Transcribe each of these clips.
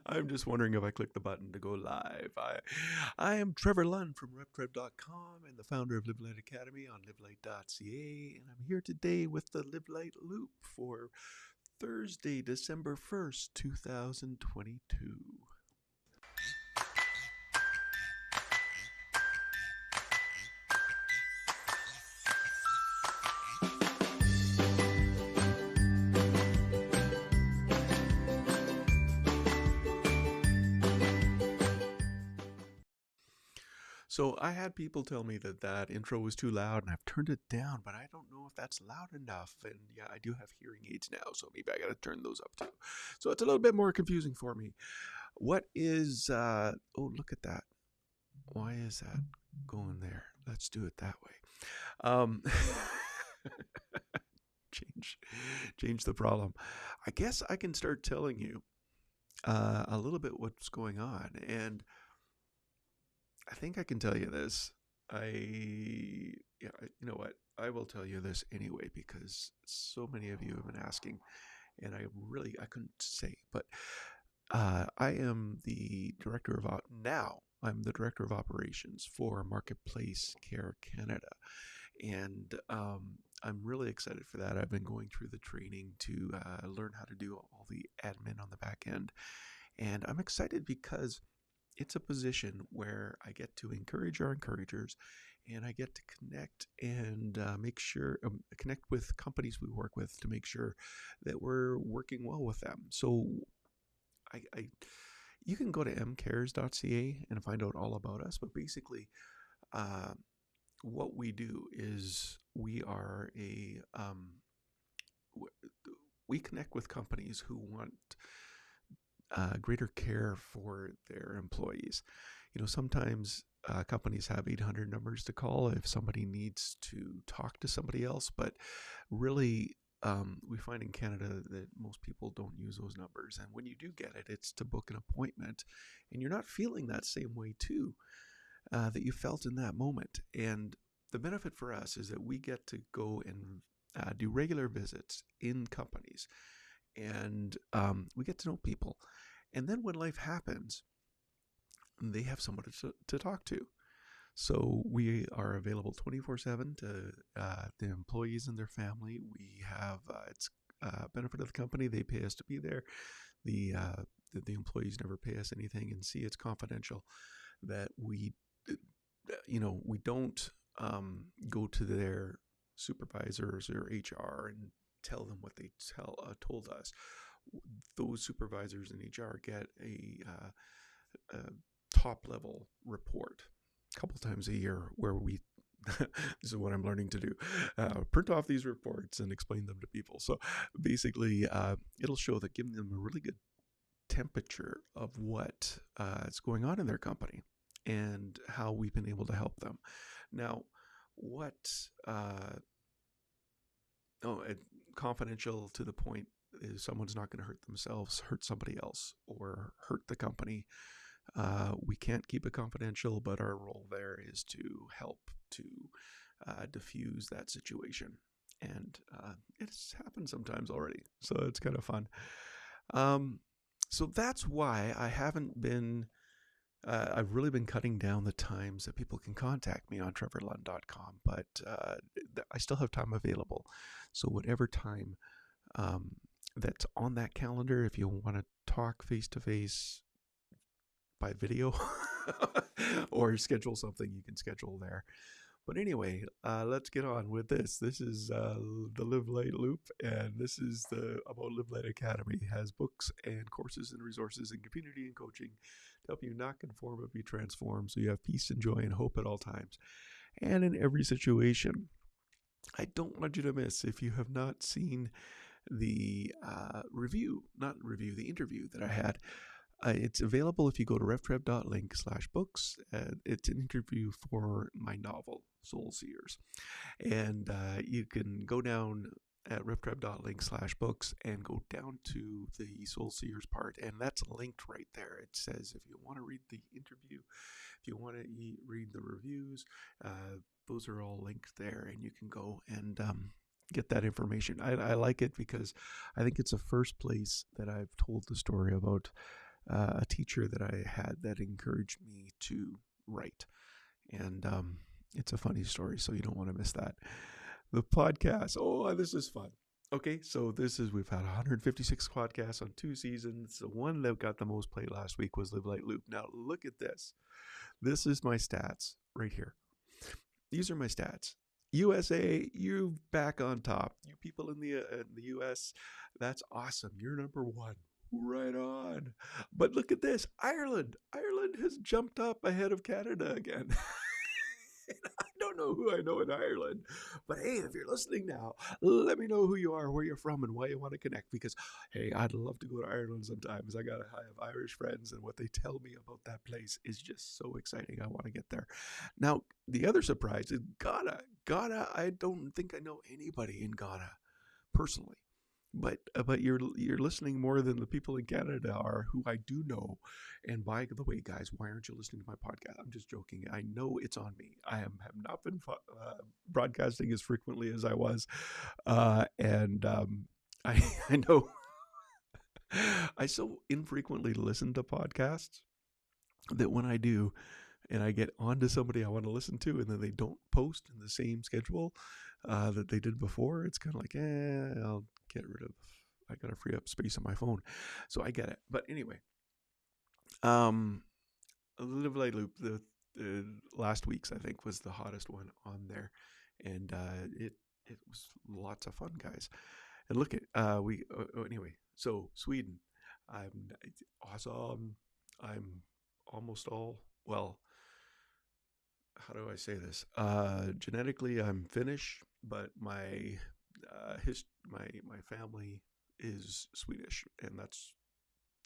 I'm just wondering if I click the button to go live. I am Trevor Lund from RepTrev.com and the founder of Live Light Academy on livelight.ca, and I'm here today with the Live Light Loop for Thursday, December 1st, 2022. So I had people tell me that intro was too loud, and I've turned it down, but I don't know if that's loud enough. And yeah, I do have hearing aids now, so maybe I got to turn those up too. So it's a little bit more confusing for me. What is, oh, look at that. Why is that going there? Let's do it that way. Change the problem. I guess I can start telling you a little bit what's going on. And I think I can tell you this. You know what? I will tell you this anyway because so many of you have been asking, and I couldn't say, but I am the director of I'm the director of operations for Marketplace Care Canada, and I'm really excited for that. I've been going through the training to learn how to do all the admin on the back end, and I'm excited because it's a position where I get to encourage our encouragers, and I get to connect and connect with companies we work with to make sure that we're working well with them. So you can go to mcares.ca and find out all about us, but basically what we do is we connect with companies who want greater care for their employees. You know, sometimes companies have 800 numbers to call if somebody needs to talk to somebody else, but really we find in Canada that most people don't use those numbers. And when you do get it, it's to book an appointment, and you're not feeling that same way too that you felt in that moment. And the benefit for us is that we get to go and do regular visits in companies, and we get to know people. And then when life happens, they have somebody to talk to. So we are available 24/7 to the employees and their family. We have it's benefit of the company. They pay us to be there. The employees never pay us anything, and see, it's confidential. That we don't go to their supervisors or HR and tell them what they told us. Those supervisors in HR get a top level report a couple times a year where we this is what I'm learning to do, print off these reports and explain them to people. So basically it'll show that, giving them a really good temperature of what is going on in their company and how we've been able to help them. Now, confidential to the point is someone's not going to hurt themselves, hurt somebody else, or hurt the company. We can't keep it confidential, but our role there is to help to diffuse that situation. And it's happened sometimes already, so it's kind of fun. So that's why I've really been cutting down the times that people can contact me on trevorlund.com, but I still have time available. So whatever time that's on that calendar, if you want to talk face-to-face by video or schedule something, you can schedule there. But anyway, let's get on with this. This is the Live Light Loop, and this is about Live Light Academy. It has books and courses and resources and community and coaching to help you not conform but be transformed, so you have peace and joy and hope at all times and in every situation. I don't want you to miss, if you have not seen the the interview that I had. It's available if you go to reftrev.link/books. It's an interview for my novel, Soul Seers. And you can go down at reftrev.link/books and go down to the Soul Seers part. And that's linked right there. It says if you want to read the interview, if you want to read the reviews, those are all linked there. And you can go and get that information. I like it because I think it's the first place that I've told the story about a teacher that I had that encouraged me to write. And it's a funny story, so you don't want to miss that. The podcast. Oh, this is fun. Okay, so we've had 156 podcasts on 2 seasons. The one that got the most play last week was Live Light Loop. Now, look at this. This is my stats right here. These are my stats. USA, you back on top. You people in the US, that's awesome. You're number 1. Right on. But look at this. Ireland. Ireland has jumped up ahead of Canada again. I don't know who I know in Ireland, but hey, if you're listening now, let me know who you are, where you're from, and why you want to connect. Because hey, I'd love to go to Ireland sometimes. I have Irish friends, and what they tell me about that place is just so exciting. I want to get there. Now, the other surprise is Ghana. Ghana. I don't think I know anybody in Ghana personally. But you're listening more than the people in Canada are, who I do know. And by the way, guys, why aren't you listening to my podcast? I'm just joking. I know it's on me. I have not been broadcasting as frequently as I was, and I know I so infrequently listen to podcasts that when I do, and I get onto somebody I want to listen to, and then they don't post in the same schedule that they did before, it's kind of like, I'll get rid of. I gotta free up space on my phone, so I get it. But anyway, Live Light Loop. The last week's, I think, was the hottest one on there, and it was lots of fun, guys. And look at anyway. So Sweden, I'm awesome. I'm almost all well. How do I say this? Genetically, I'm Finnish, but my my family is Swedish, and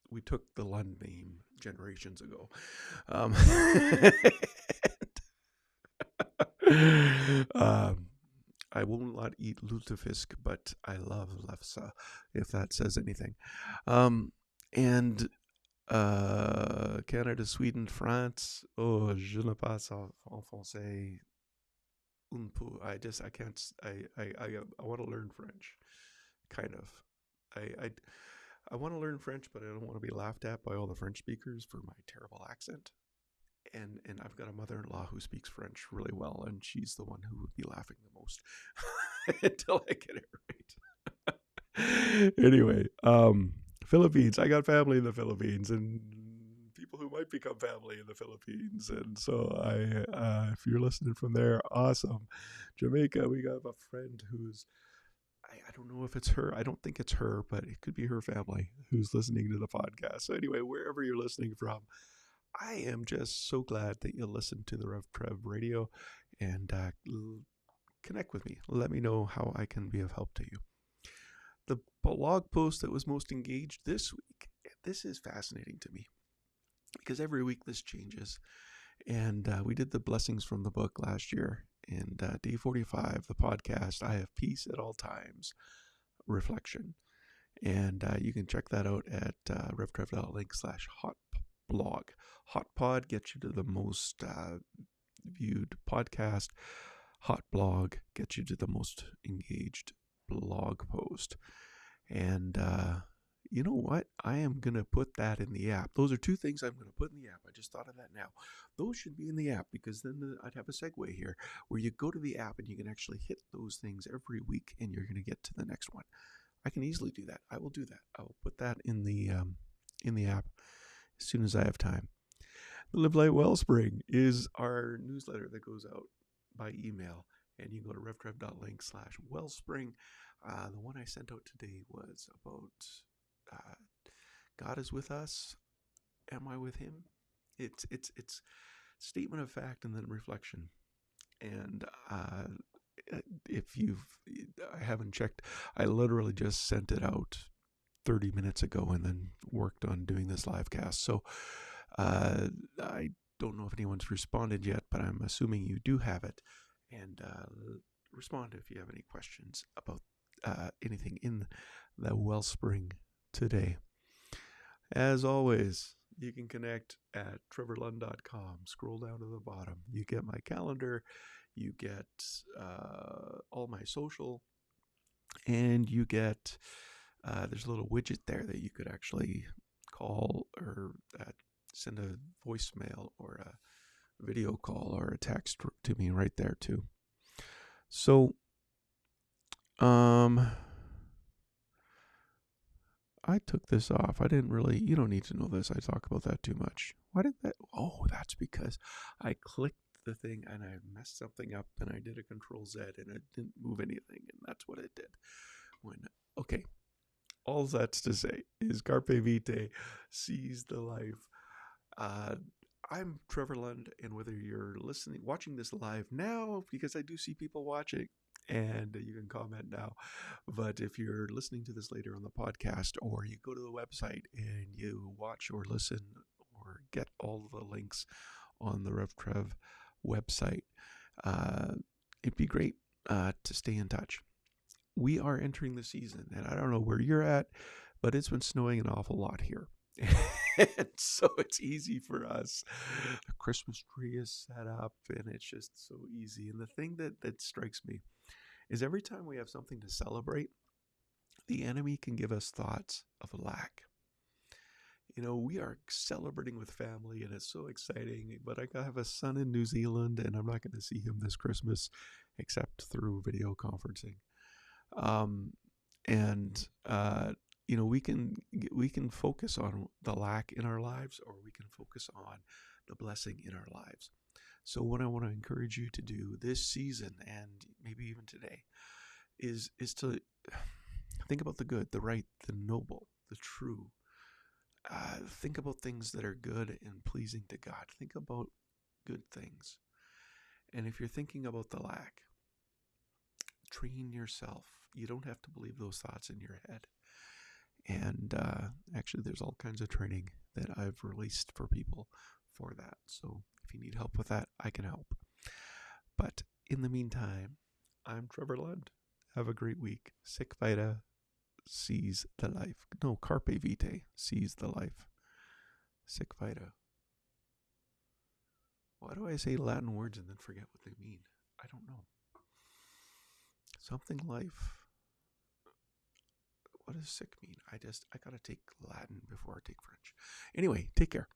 we took the Lund name generations ago. I will not eat lutefisk, but I love lefse, if that says anything. And Canada, Sweden, France. Oh, je ne passe en français un peu. I can't. I want to learn French, kind of. I want to learn French, but I don't want to be laughed at by all the French speakers for my terrible accent. And I've got a mother-in-law who speaks French really well, and she's the one who would be laughing the most until I get it right. Anyway, Philippines. I got family in the Philippines, and people who might become family in the Philippines. And so if you're listening from there, awesome. Jamaica, we got a friend who's, I don't know if it's her. I don't think it's her, but it could be her family who's listening to the podcast. So anyway, wherever you're listening from, I am just so glad that you listen to the Rev Trev Radio and connect with me. Let me know how I can be of help to you. The blog post that was most engaged this week, this is fascinating to me because every week this changes. And we did the blessings from the book last year. And day 45, the podcast, I Have Peace at All Times, Reflection. And you can check that out at revtrev.link/hotblog. Hotpod gets you to the most viewed podcast. Hotblog gets you to the most engaged blog post. And you know what? I am going to put that in the app. Those are 2 things I'm going to put in the app. I just thought of that now. Those should be in the app, because then I'd have a segue here where you go to the app and you can actually hit those things every week, and you're going to get to the next one. I can easily do that. I will do that. I will put that in the app as soon as I have time. The Live Light Wellspring is our newsletter that goes out by email, and you can go to revtrev.link/wellspring. The one I sent out today was about God is with us. Am I with Him? It's statement of fact and then reflection. And I haven't checked. I literally just sent it out 30 minutes ago and then worked on doing this live cast. So I don't know if anyone's responded yet, but I'm assuming you do have it. And respond if you have any questions about anything in the Wellspring today. As always, you can connect at trevorlund.com. Scroll down to the bottom. You get my calendar, you get all my social, and you get there's a little widget there that you could actually call or send a voicemail or a video call or a text to me right there too. So, I took this off. I didn't really, you don't need to know this. I talk about that too much. Why did that? Oh, that's because I clicked the thing and I messed something up and I did a Control Z and it didn't move anything. And that's what it did. Okay. All that's to say is Carpe Vitae, seize the life. I'm Trevor Lund, and whether you're watching this live now, because I do see people watching, and you can comment now. But if you're listening to this later on the podcast, or you go to the website and you watch or listen or get all the links on the RevTrev website, it'd be great to stay in touch. We are entering the season, and I don't know where you're at, but it's been snowing an awful lot here. And so it's easy for us. The Christmas tree is set up and it's just so easy. And the thing that strikes me is every time we have something to celebrate, the enemy can give us thoughts of lack. We are celebrating with family and it's so exciting, but I have a son in New Zealand and I'm not going to see him this Christmas except through video conferencing. We can focus on the lack in our lives, or we can focus on the blessing in our lives. So what I want to encourage you to do this season, and maybe even today, is to think about the good, the right, the noble, the true. Think about things that are good and pleasing to God. Think about good things. And if you're thinking about the lack, train yourself. You don't have to believe those thoughts in your head. And actually, there's all kinds of training that I've released for people for that. So if you need help with that, I can help. But in the meantime, I'm Trevor Lund. Have a great week. Sic Vita, seize the life. No, Carpe Vitae, seize the life. Sic Vita. Why do I say Latin words and then forget what they mean? I don't know. Something life. What does sick mean? I gotta take Latin before I take French. Anyway, take care.